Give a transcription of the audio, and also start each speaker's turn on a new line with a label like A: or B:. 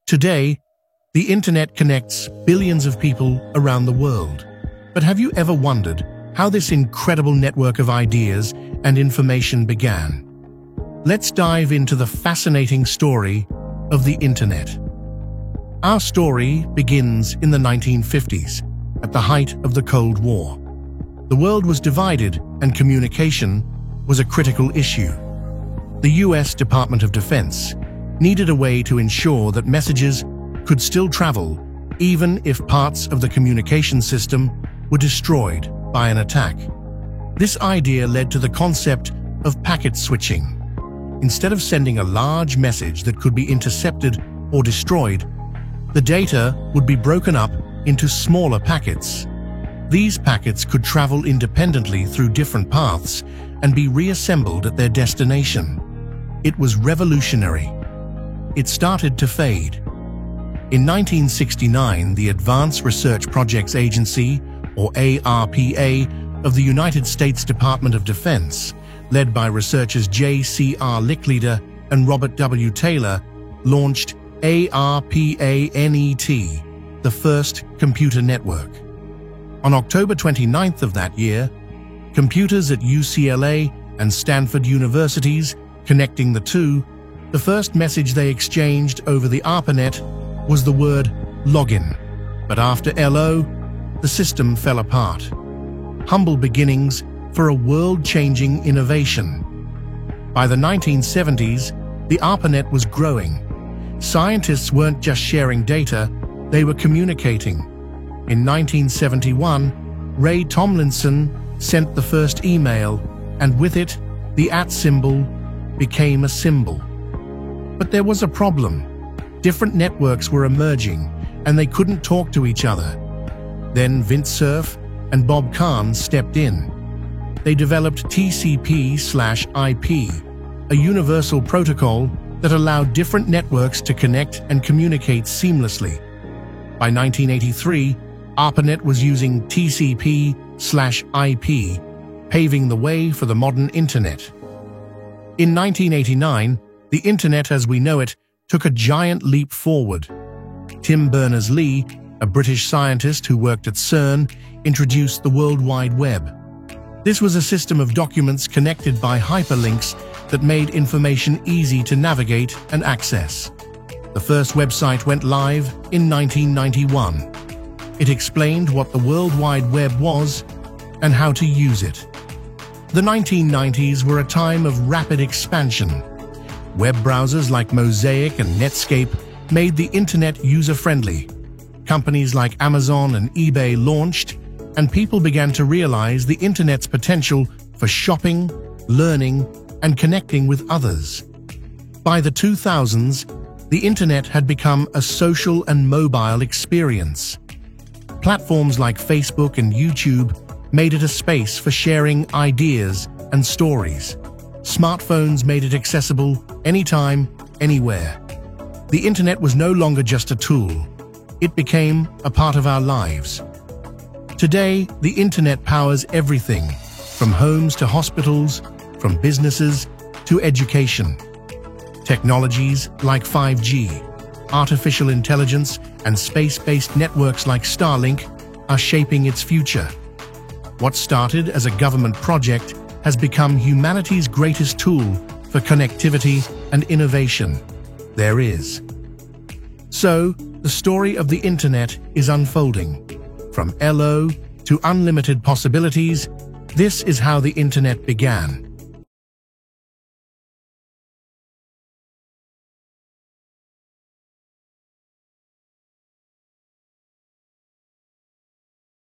A: Today, the internet connects billions of people around the world. But have you ever wondered how this incredible network of ideas and information began? Let's dive into the fascinating story of the internet. Our story begins in the 1950s, at the height of the Cold War. The world was divided and communication was a critical issue. The US Department of Defense needed a way to ensure that messages could still travel even if parts of the communication system were destroyed by an attack. This idea led to the concept of packet switching. Instead of sending a large message that could be intercepted or destroyed, the data would be broken up into smaller packets. These packets could travel independently through different paths and be reassembled at their destination. It was revolutionary. It started to fade. In 1969, the Advanced Research Projects Agency, or ARPA, of the United States Department of Defense, led by researchers J.C.R. Licklider and Robert W. Taylor, launched ARPANET, the first computer network. On October 29th of that year, computers at UCLA and Stanford universities connecting the two, the first message they exchanged over the ARPANET was the word login. But after LO, the system fell apart. Humble beginnings for a world-changing innovation. By the 1970s, the ARPANET was growing. Scientists weren't just sharing data, they were communicating. In 1971, Ray Tomlinson sent the first email, and with it, the @ symbol became a symbol. But there was a problem. Different networks were emerging, and they couldn't talk to each other. Then Vint Cerf and Bob Kahn stepped in. They developed TCP/IP, a universal protocol that allowed different networks to connect and communicate seamlessly. By 1983, ARPANET was using TCP/IP, paving the way for the modern internet. In 1989, the internet as we know it took a giant leap forward. Tim Berners-Lee, a British scientist who worked at CERN, introduced the World Wide Web. This was a system of documents connected by hyperlinks that made information easy to navigate and access. The first website went live in 1991. It explained what the World Wide Web was and how to use it. The 1990s were a time of rapid expansion. Web browsers like Mosaic and Netscape made the internet user-friendly. Companies like Amazon and eBay launched, and people began to realize the internet's potential for shopping, learning, and connecting with others. By the 2000s, the internet had become a social and mobile experience. Platforms like Facebook and YouTube made it a space for sharing ideas and stories. Smartphones made it accessible anytime, anywhere. The internet was no longer just a tool. It became a part of our lives. Today, the internet powers everything, from homes to hospitals, from businesses to education. Technologies like 5G, artificial intelligence, and space-based networks like Starlink are shaping its future. What started as a government project has become humanity's greatest tool for connectivity and innovation there is. So, the story of the internet is unfolding. From LO to unlimited possibilities, this is how the internet began.